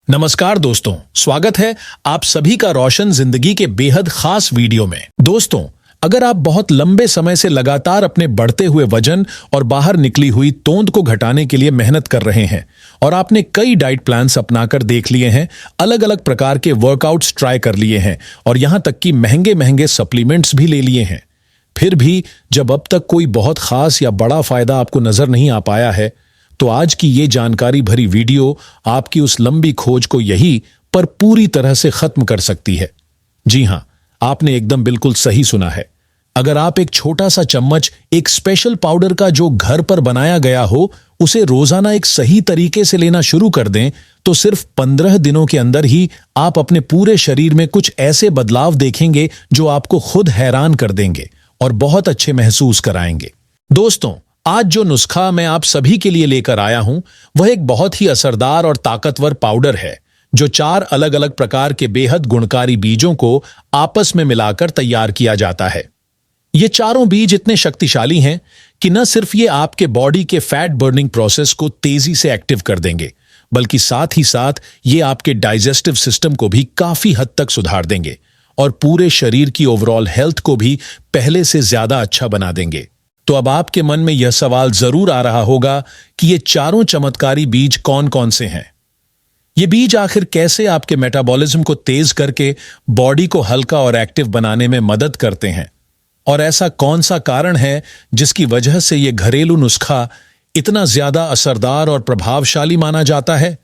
नमस्कार दोस्तों, स्वागत है आप सभी का रोशन जिंदगी के बेहद खास वीडियो में। दोस्तों, अगर आप बहुत लंबे समय से लगातार अपने बढ़ते हुए वजन और बाहर निकली हुई तोंद को घटाने के लिए मेहनत कर रहे हैं और आपने कई डाइट प्लान्स अपनाकर देख लिए हैं, अलग अलग प्रकार के वर्कआउट्स ट्राई कर लिए हैं और यहां तक कि महंगे महंगे सप्लीमेंट्स भी ले लिए हैं, फिर भी जब अब तक कोई बहुत खास या बड़ा फायदा आपको नजर नहीं आ पाया है, तो आज की ये जानकारी भरी वीडियो आपकी उस लंबी खोज को यही पर पूरी तरह से खत्म कर सकती है। जी हां, आपने एकदम बिल्कुल सही सुना है। अगर आप एक छोटा सा चम्मच एक स्पेशल पाउडर का जो घर पर बनाया गया हो, उसे रोजाना एक सही तरीके से लेना शुरू कर दें, तो सिर्फ 15 दिनों के अंदर ही आप अपने पूरे शरीर में कुछ ऐसे बदलाव देखेंगे जो आपको खुद हैरान कर देंगे और बहुत अच्छे महसूस कराएंगे। दोस्तों, आज जो नुस्खा मैं आप सभी के लिए लेकर आया हूं, वह एक बहुत ही असरदार और ताकतवर पाउडर है जो 4 अलग अलग प्रकार के बेहद गुणकारी बीजों को आपस में मिलाकर तैयार किया जाता है। ये चारों बीज इतने शक्तिशाली हैं कि न सिर्फ ये आपके बॉडी के फैट बर्निंग प्रोसेस को तेजी से एक्टिव कर देंगे, बल्कि साथ ही साथ ये आपके डाइजेस्टिव सिस्टम को भी काफी हद तक सुधार देंगे और पूरे शरीर की ओवरऑल हेल्थ को भी पहले से ज्यादा अच्छा बना देंगे। तो अब आपके मन में यह सवाल जरूर आ रहा होगा कि ये चारों चमत्कारी बीज कौन कौन से हैं? ये बीज आखिर कैसे आपके मेटाबॉलिज्म को तेज करके बॉडी को हल्का और एक्टिव बनाने में मदद करते हैं? और ऐसा कौन सा कारण है जिसकी वजह से ये घरेलू नुस्खा इतना ज्यादा असरदार और प्रभावशाली माना जाता है?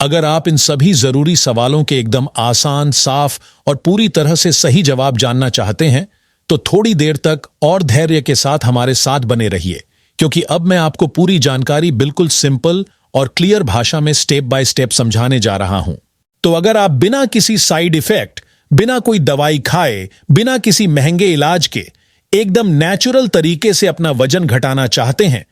अगर आप इन सभी जरूरी सवालों के एकदम आसान, साफ और पूरी तरह से सही जवाब जानना चाहते हैं, तो थोड़ी देर तक और धैर्य के साथ हमारे साथ बने रहिए, क्योंकि अब मैं आपको पूरी जानकारी बिल्कुल सिंपल और क्लियर भाषा में स्टेप बाय स्टेप समझाने जा रहा हूं। तो अगर आप बिना किसी साइड इफेक्ट, बिना कोई दवाई खाए, बिना किसी महंगे इलाज के एकदम नेचुरल तरीके से अपना वजन घटाना चाहते हैं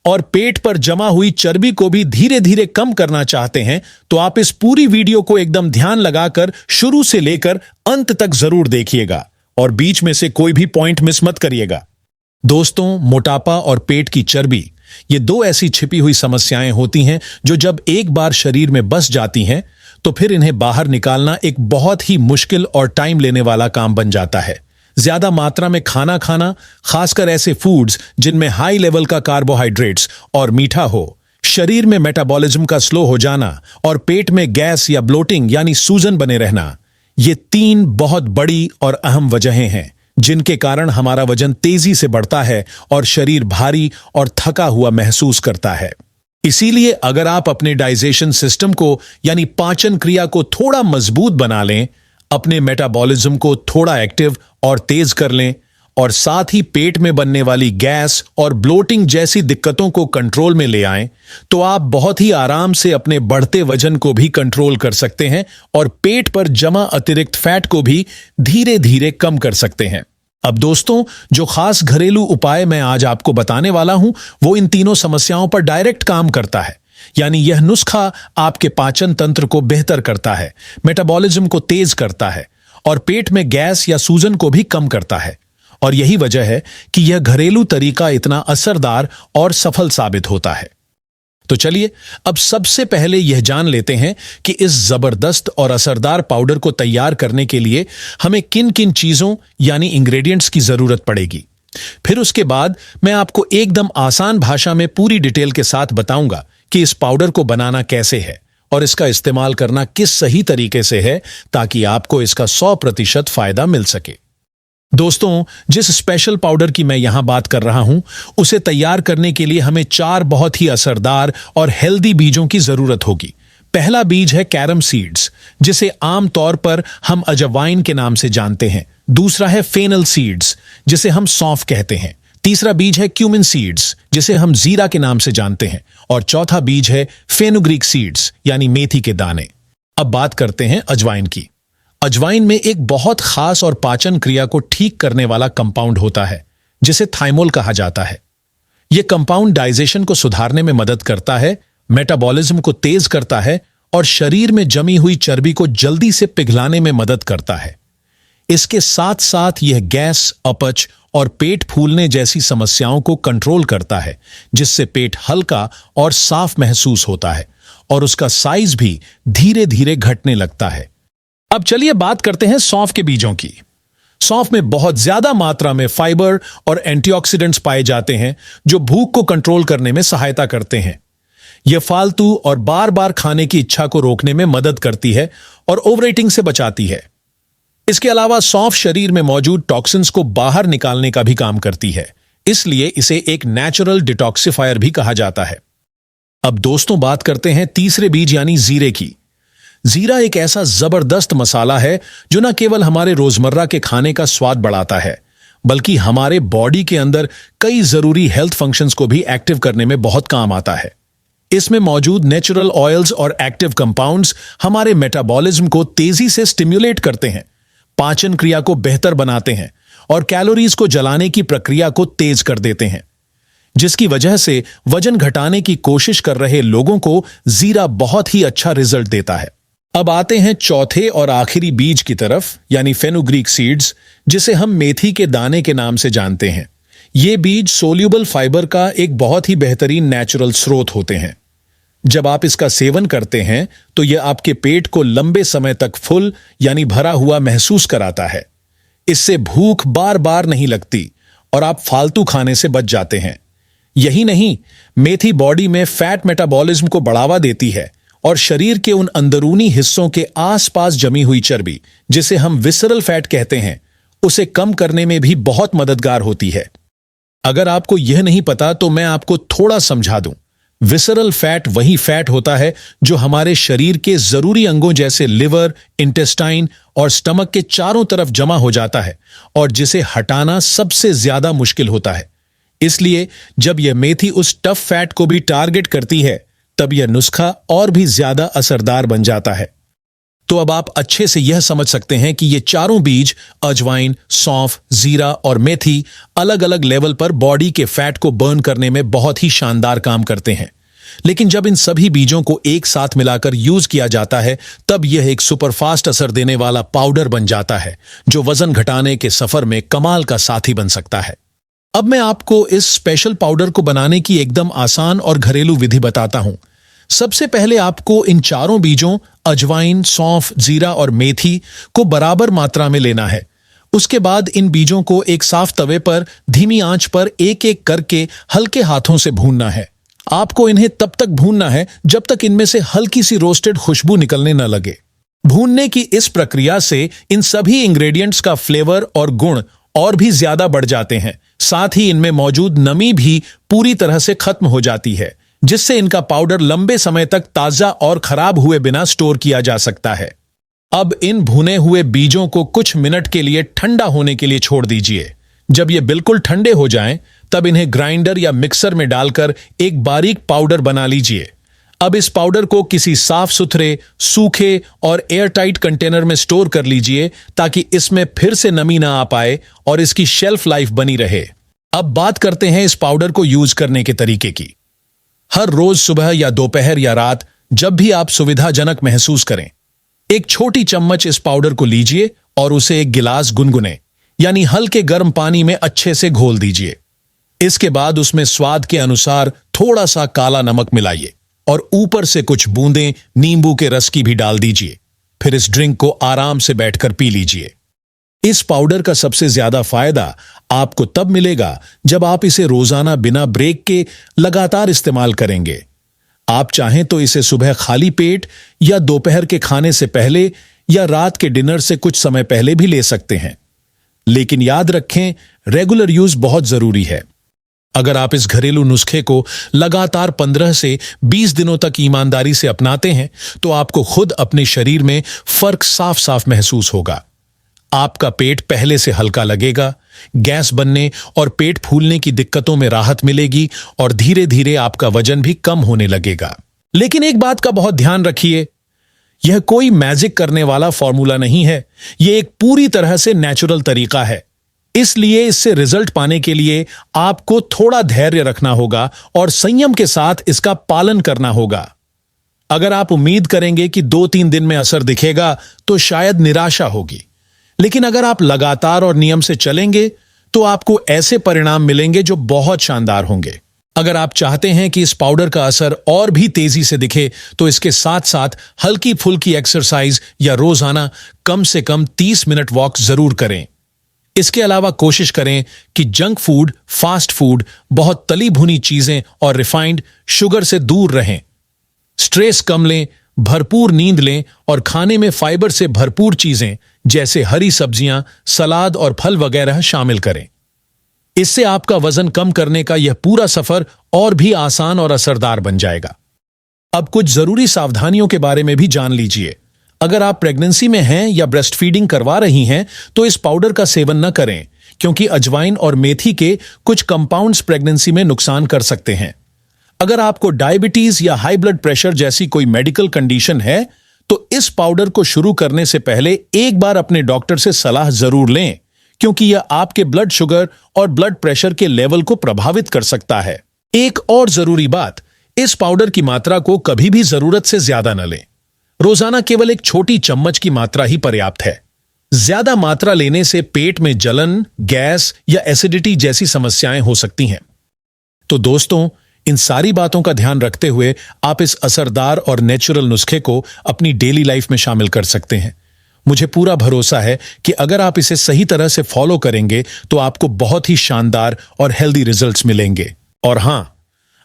और पेट पर जमा हुई चर्बी को भी धीरे धीरे कम करना चाहते हैं, तो आप इस पूरी वीडियो को एकदम ध्यान लगाकर शुरू से लेकर अंत तक जरूर देखिएगा और बीच में से कोई भी पॉइंट मिस मत करिएगा। दोस्तों, मोटापा और पेट की चर्बी, ये 2 ऐसी छिपी हुई समस्याएं होती हैं जो जब एक बार शरीर में बस जाती हैं, तो फिर इन्हें बाहर निकालना एक बहुत ही मुश्किल और टाइम लेने वाला काम बन जाता है। ज्यादा मात्रा में खाना खाना, खासकर ऐसे फूड्स जिनमें हाई लेवल का कार्बोहाइड्रेट्स और मीठा हो, शरीर में मेटाबॉलिज्म का स्लो हो जाना और पेट में गैस या ब्लोटिंग यानी सूजन बने रहना, ये 3 बहुत बड़ी और अहम वजहें हैं जिनके कारण हमारा वजन तेजी से बढ़ता है और शरीर भारी और थका हुआ महसूस करता है। इसीलिए अगर आप अपने डाइजेशन सिस्टम को यानी पाचन क्रिया को थोड़ा मजबूत बना लें, अपने मेटाबॉलिज्म को थोड़ा एक्टिव और तेज कर लें और साथ ही पेट में बनने वाली गैस और ब्लोटिंग जैसी दिक्कतों को कंट्रोल में ले आएं, तो आप बहुत ही आराम से अपने बढ़ते वजन को भी कंट्रोल कर सकते हैं और पेट पर जमा अतिरिक्त फैट को भी धीरे धीरे कम कर सकते हैं। अब दोस्तों, जो खास घरेलू उपाय मैं आज आपको बताने वाला हूं, वो इन तीनों समस्याओं पर डायरेक्ट काम करता है। यानी यह नुस्खा आपके पाचन तंत्र को बेहतर करता है, मेटाबॉलिज्म को तेज करता है और पेट में गैस या सूजन को भी कम करता है। और यही वजह है कि यह घरेलू तरीका इतना असरदार और सफल साबित होता है। तो चलिए अब सबसे पहले यह जान लेते हैं कि इस जबरदस्त और असरदार पाउडर को तैयार करने के लिए हमें किन किन चीजों यानी इंग्रेडिएंट्स की जरूरत पड़ेगी। फिर उसके बाद मैं आपको एकदम आसान भाषा में पूरी डिटेल के साथ बताऊंगा कि इस पाउडर को बनाना कैसे है और इसका इस्तेमाल करना किस सही तरीके से है, ताकि आपको इसका 100% फायदा मिल सके। दोस्तों, जिस स्पेशल पाउडर की मैं यहां बात कर रहा हूं, उसे तैयार करने के लिए हमें 4 बहुत ही असरदार और हेल्दी बीजों की जरूरत होगी। पहला बीज है कैरम सीड्स, जिसे आमतौर पर हम अजवाइन के नाम से जानते हैं। दूसरा है फेनल सीड्स, जिसे हम सौंफ कहते हैं। तीसरा बीज है क्यूमिन सीड्स, जिसे हम जीरा के नाम से जानते हैं। और चौथा बीज है फेनुग्रीक सीड्स यानी मेथी के दाने। अब बात करते हैं अजवाइन की। अजवाइन में एक बहुत खास और पाचन क्रिया को ठीक करने वाला कंपाउंड होता है, जिसे थाइमोल कहा जाता है। यह कंपाउंड डाइजेशन को सुधारने में मदद करता है, मेटाबॉलिज्म को तेज करता है और शरीर में जमी हुई चर्बी को जल्दी से पिघलाने में मदद करता है। इसके साथ साथ यह गैस, अपच और पेट फूलने जैसी समस्याओं को कंट्रोल करता है, जिससे पेट हल्का और साफ महसूस होता है और उसका साइज भी धीरे धीरे घटने लगता है। अब चलिए बात करते हैं सौंफ के बीजों की। सौंफ में बहुत ज्यादा मात्रा में फाइबर और एंटीऑक्सीडेंट्स पाए जाते हैं जो भूख को कंट्रोल करने में सहायता करते हैं। यह फालतू और बार बार खाने की इच्छा को रोकने में मदद करती है और ओवरईटिंग से बचाती है। इसके अलावा सौंफ शरीर में मौजूद टॉक्सिन्स को बाहर निकालने का भी काम करती है, इसलिए इसे एक नेचुरल डिटॉक्सिफायर भी कहा जाता है। अब दोस्तों बात करते हैं तीसरे बीज यानी जीरे की। जीरा एक ऐसा जबरदस्त मसाला है जो न केवल हमारे रोजमर्रा के खाने का स्वाद बढ़ाता है, बल्कि हमारे बॉडी के अंदर कई जरूरी हेल्थ फंक्शंस को भी एक्टिव करने में बहुत काम आता है। इसमें मौजूद नेचुरल ऑयल्स और एक्टिव कंपाउंड्स हमारे मेटाबॉलिज्म को तेजी से स्टिम्युलेट करते हैं, पाचन क्रिया को बेहतर बनाते हैं और कैलोरीज को जलाने की प्रक्रिया को तेज कर देते हैं, जिसकी वजह से वजन घटाने की कोशिश कर रहे लोगों को जीरा बहुत ही अच्छा रिजल्ट देता है। अब आते हैं चौथे और आखिरी बीज की तरफ यानी फेनुग्रीक सीड्स, जिसे हम मेथी के दाने के नाम से जानते हैं। ये बीज सोल्यूबल फाइबर का एक बहुत ही बेहतरीन नेचुरल स्रोत होते हैं। जब आप इसका सेवन करते हैं तो यह आपके पेट को लंबे समय तक फुल यानी भरा हुआ महसूस कराता है। इससे भूख बार बार नहीं लगती और आप फालतू खाने से बच जाते हैं। यही नहीं, मेथी बॉडी में फैट मेटाबॉलिज्म को बढ़ावा देती है और शरीर के उन अंदरूनी हिस्सों के आसपास जमी हुई चर्बी, जिसे हम विसरल फैट कहते हैं, उसे कम करने में भी बहुत मददगार होती है। अगर आपको यह नहीं पता तो मैं आपको थोड़ा समझा दूं। विसरल फैट वही फैट होता है जो हमारे शरीर के जरूरी अंगों जैसे लिवर, इंटेस्टाइन और स्टमक के चारों तरफ जमा हो जाता है और जिसे हटाना सबसे ज्यादा मुश्किल होता है। इसलिए जब यह मेथी उस टफ फैट को भी टारगेट करती है, तब यह नुस्खा और भी ज्यादा असरदार बन जाता है। तो अब आप अच्छे से यह समझ सकते हैं कि ये चारों बीज अजवाइन, सौंफ, जीरा और मेथी अलग अलग लेवल पर बॉडी के फैट को बर्न करने में बहुत ही शानदार काम करते हैं। लेकिन जब इन सभी बीजों को एक साथ मिलाकर यूज किया जाता है, तब यह एक सुपरफास्ट असर देने वाला पाउडर बन जाता है जो वजन घटाने के सफर में कमाल का साथी बन सकता है। अब मैं आपको इस स्पेशल पाउडर को बनाने की एकदम आसान और घरेलू विधि बताता हूं। सबसे पहले आपको इन चारों बीजों अजवाइन, सौंफ, जीरा और मेथी को बराबर मात्रा में लेना है। उसके बाद इन बीजों को एक साफ तवे पर धीमी आंच पर एक एक करके हल्के हाथों से भूनना है। आपको इन्हें तब तक भूनना है जब तक इनमें से हल्की सी रोस्टेड खुशबू निकलने न लगे। भूनने की इस प्रक्रिया से इन सभी इंग्रेडिएंट्स का फ्लेवर और गुण और भी ज्यादा बढ़ जाते हैं। साथ ही इनमें मौजूद नमी भी पूरी तरह से खत्म हो जाती है, जिससे इनका पाउडर लंबे समय तक ताजा और खराब हुए बिना स्टोर किया जा सकता है। अब इन भुने हुए बीजों को कुछ मिनट के लिए ठंडा होने के लिए छोड़ दीजिए। जब ये बिल्कुल ठंडे हो जाएं, तब इन्हें ग्राइंडर या मिक्सर में डालकर एक बारीक पाउडर बना लीजिए। अब इस पाउडर को किसी साफ सुथरे, सूखे और एयरटाइट कंटेनर में स्टोर कर लीजिए ताकि इसमें फिर से नमी ना आ पाए और इसकी शेल्फ लाइफ बनी रहे। अब बात करते हैं इस पाउडर को यूज करने के तरीके की। हर रोज सुबह या दोपहर या रात, जब भी आप सुविधाजनक महसूस करें, एक छोटी चम्मच इस पाउडर को लीजिए और उसे एक गिलास गुनगुने यानी हल्के गर्म पानी में अच्छे से घोल दीजिए। इसके बाद उसमें स्वाद के अनुसार थोड़ा सा काला नमक मिलाइए और ऊपर से कुछ बूंदें नींबू के रस की भी डाल दीजिए। फिर इस ड्रिंक को आराम से बैठकर पी लीजिए। इस पाउडर का सबसे ज्यादा फायदा आपको तब मिलेगा जब आप इसे रोजाना बिना ब्रेक के लगातार इस्तेमाल करेंगे। आप चाहें तो इसे सुबह खाली पेट या दोपहर के खाने से पहले या रात के डिनर से कुछ समय पहले भी ले सकते हैं। लेकिन याद रखें, रेगुलर यूज बहुत जरूरी है। अगर आप इस घरेलू नुस्खे को लगातार 15 से 20 दिनों तक ईमानदारी से अपनाते हैं, तो आपको खुद अपने शरीर में फर्क साफ साफ महसूस होगा। आपका पेट पहले से हल्का लगेगा, गैस बनने और पेट फूलने की दिक्कतों में राहत मिलेगी और धीरे धीरे आपका वजन भी कम होने लगेगा। लेकिन एक बात का बहुत ध्यान रखिए, यह कोई मैजिक करने वाला फॉर्मूला नहीं है। यह एक पूरी तरह से नेचुरल तरीका है। इसलिए इससे रिजल्ट पाने के लिए आपको थोड़ा धैर्य रखना होगा और संयम के साथ इसका पालन करना होगा। अगर आप उम्मीद करेंगे कि 2-3 दिन में असर दिखेगा तो शायद निराशा होगी। लेकिन अगर आप लगातार और नियम से चलेंगे तो आपको ऐसे परिणाम मिलेंगे जो बहुत शानदार होंगे। अगर आप चाहते हैं कि इस पाउडर का असर और भी तेजी से दिखे तो इसके साथ साथ हल्की फुल्की एक्सरसाइज या रोजाना कम से कम 30 मिनट वॉक जरूर करें। इसके अलावा कोशिश करें कि जंक फूड, फास्ट फूड, बहुत तली भुनी चीजें और रिफाइंड शुगर से दूर रहें। स्ट्रेस कम लें, भरपूर नींद लें और खाने में फाइबर से भरपूर चीजें जैसे हरी सब्जियां, सलाद और फल वगैरह शामिल करें। इससे आपका वजन कम करने का यह पूरा सफर और भी आसान और असरदार बन जाएगा। अब कुछ जरूरी सावधानियों के बारे में भी जान लीजिए। अगर आप प्रेगनेंसी में हैं या ब्रेस्ट फीडिंग करवा रही हैं तो इस पाउडर का सेवन न करें, क्योंकि अजवाइन और मेथी के कुछ कंपाउंड्स प्रेगनेंसी में नुकसान कर सकते हैं। अगर आपको डायबिटीज या हाई ब्लड प्रेशर जैसी कोई मेडिकल कंडीशन है तो इस पाउडर को शुरू करने से पहले एक बार अपने डॉक्टर से सलाह जरूर लें, क्योंकि यह आपके ब्लड शुगर और ब्लड प्रेशर के लेवल को प्रभावित कर सकता है। एक और जरूरी बात, इस पाउडर की मात्रा को कभी भी जरूरत से ज्यादा न लें। रोजाना केवल एक छोटी चम्मच की मात्रा ही पर्याप्त है। ज्यादा मात्रा लेने से पेट में जलन, गैस या एसिडिटी जैसी समस्याएं हो सकती हैं। तो दोस्तों, इन सारी बातों का ध्यान रखते हुए आप इस असरदार और नेचुरल नुस्खे को अपनी डेली लाइफ में शामिल कर सकते हैं। मुझे पूरा भरोसा है कि अगर आप इसे सही तरह से फॉलो करेंगे तो आपको बहुत ही शानदार और हेल्दी रिजल्ट्स मिलेंगे। और हां,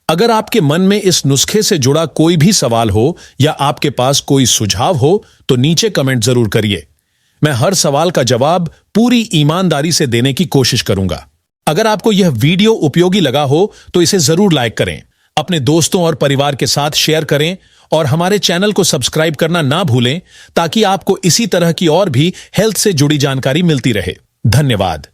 अगर आपके मन में इस नुस्खे से जुड़ा कोई भी सवाल हो या आपके पास कोई सुझाव हो तो नीचे कमेंट जरूर करिए। मैं हर सवाल का जवाब पूरी ईमानदारी से देने की कोशिश करूंगा। अगर आपको यह वीडियो उपयोगी लगा हो तो इसे जरूर लाइक करें, अपने दोस्तों और परिवार के साथ शेयर करें और हमारे चैनल को सब्सक्राइब करना ना भूलें, ताकि आपको इसी तरह की और भी हेल्थ से जुड़ी जानकारी मिलती रहे। धन्यवाद।